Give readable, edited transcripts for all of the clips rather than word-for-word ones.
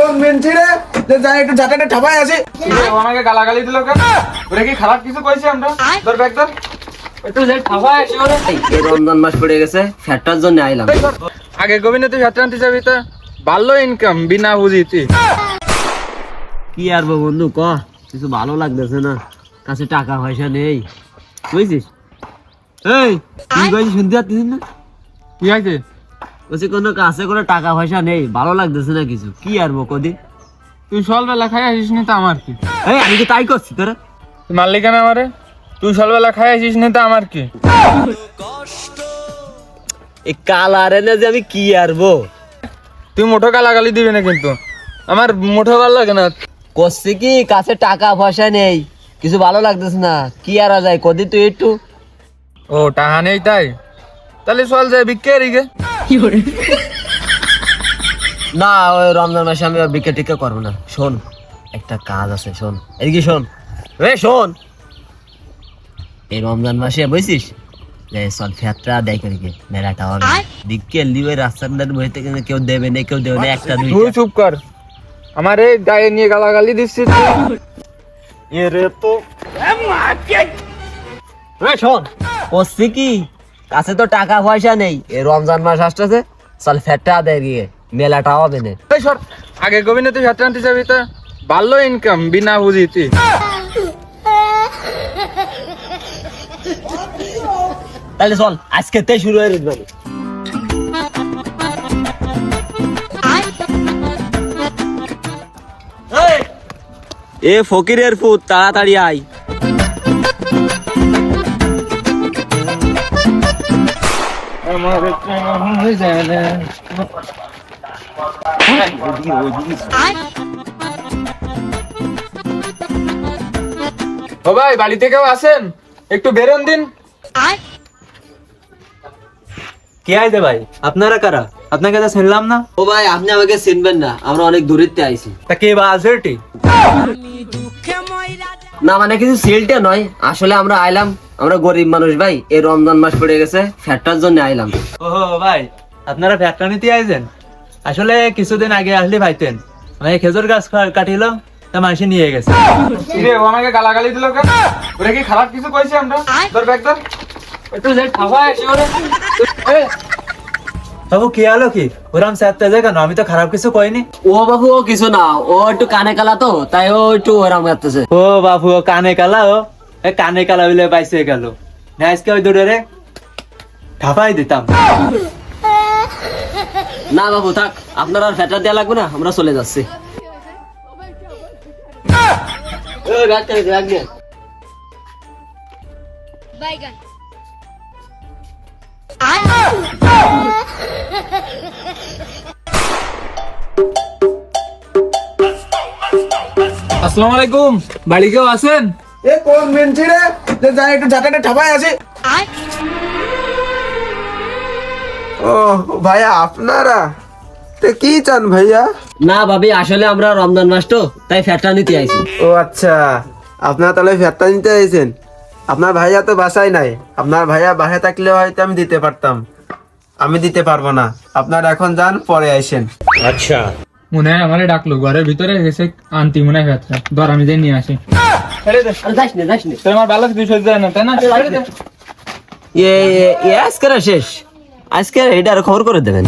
কোন মেনছি রে যে যাই একটু জাটাটা ঠাপায় আছে ও আমাকে গালাগালি দিল কেন? ওরে কি খারাপ কিছু কইছি আমরা? ধর ব্যাগ ধর। একটু যে ঠাপায় আছে ওরে। এই রমজান মাস পড়ে গেছে, ফ্যাটটার জন্য আইলাম। আগে গোবিন্দ তুই ফ্যাট আনতে যাবি তো ভালো ইনকাম বিনা বুঝিতি। কি আর বন্ধু ক, কিছু ভালো লাগতেছে না, কাছে টাকা পয়সা নেই, বুঝছিস? এই তুই কইছিস শুনতে পাচ্ছিস না? কি আছে? বলছি কোনো কাছে কোনো টাকা পয়সা নেই, ভালো লাগতেছে না কিছু। কি আর কদি তুই সকালবেলা খাই আসিস নি তো আমার কি? এই আমি কি তাই করছি তোরা? তুই মারলি কেন আমারে? তুই সকালবেলা খাই আসিস নি তো আমার কি? এই কালারে না যে আমি কি আরবো, তুই মোটো গালাগালি দিবি না কিন্তু, আমার মোটো ভালো লাগে না। করছি কি কাছে টাকা পয়সা নেই, কিছু ভালো লাগতেছে না, কি আর যায় কদি তুই একটু। ও টাকা নেই তাই? তাহলে চল যায় বিক্রি রিগে। না ওই রমজান মাসে আমি বিকে টিকে করবো না। শোন একটা কাজ আছে, শোন এদিকে শোন, রে শোন, এই রমজান মাসে বুঝছিস যে চল ফেয়ারটা দেয় করি গে মেলাটা হবে বিকে লিওই রাস্তার ধারে বসে থেকে কেউ দেবে না, কেউ দেবে না, একটা তুই দুইটা। চুপ কর, আমার এই গায়ে নিয়ে গালাগালি দিচ্ছিস তুই। এরে তো রে শোন, করছি কি কাছে তো টাকা পয়সা নেই, এই রমজান মাস আসতেছে, চল ফেয়ারটা দেয় গিয়ে মেলাটা হবে না। এই সর, আগে গোবিন্দ তুই ফ্যাট আনতে যাবি তো ভালো ইনকাম বিনা বুঝিতি। তাহলে চল আজকে তে শুরু হয়ে যাবে। এ ফকিরের ফুট তাড়াতাড়ি আয়। ও ভাই বাড়িতে কেউ আছেন? একটু বেরোন দিন। কে আইছে ভাই? আপনারা কারা? আপনাকে তো শুনলাম না। ও ভাই আপনি আমাকে চিনবেন না, আমরা অনেক দূরেতে আইছি। তা কে বা আছে এটি? না মানে কিছু সেলটা নয়, আসলে আমরা আইলাম, আমরা গরিব মানুষ ভাই, এই রমজান মাস পড়ে গেছে, ফ্যাটটার জন্য আইলাম। ওহো ভাই, আপনারা ফ্যাক্টরি নিতে আইছেন? আসলে কিছুদিন আগে আসলে ভাইতেন মানে খেজুর গাছ কাটিল, তা মানুষ নিয়ে গেছে। রে ও আমাকে গালাগালি দিল কেন? ওরে কি খারাপ কিছু কইছি আমরা? ধর ব্যাগ ধর। একটু যে ঠাপায় আছে ওরে। এই বাবু কি হলো কি? ওরাম সাথে যায় কেন? আমি তো খারাপ কিছু কইনি। ও বাবু ও কিছু না, ও একটু কানে কালা তো, তাই ও একটু ওরাম করতেছে। ও বাবু ও কানে কালা, ও এ কানে কালা হইলে বাইসে গেল না, আজকে ওই দুটো রে ঠাপাই দিতাম। না বাবু থাক, আপনার আর ফ্যাটার দেওয়া লাগবে না, আমরা চলে যাচ্ছি। Baigan. আসসালামু আলাইকুম, বাড়ি কেউ আছেন? এ কোন মেনছি রে যে যাই একটু জাটাটা ঠাপায় আছে ও ভাইয়া আপনারা তো কি চান ভাইয়া? না ভাবি, আসলে আমরা রমজান মাস তো, তাই ফ্যাটটা নিতে আইছি। ও আচ্ছা, আপনারা তাহলে ফ্যাটটা নিতে আইছেন। আপনার ভাইয়া তো বাসায় নাই, আপনার ভাইয়া বাসায় থাকলে হয়তো আমি দিতে পারতাম, আমি দিতে পারবো না। আপনারা এখন যান, পরে আইসেন। মনে হয় আমারে ডাকলো, ঘরের ভিতরে এসে আনতি মনে হয় ফ্যাটটা। ধর আমি যাই নিয়ে আসি। আরে যাস নে, যাস নে। তোর আমার ভালো কিছু সহ্য হয় না তাই না? আজকে শেষ, আজকে এটা আর খবর করে দেবেন।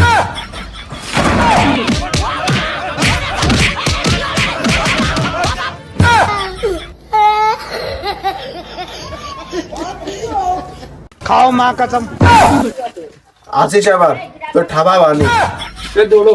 খাও মা কসম। আসিস আবার, তো ঠাবা বানি। দৌড়ো।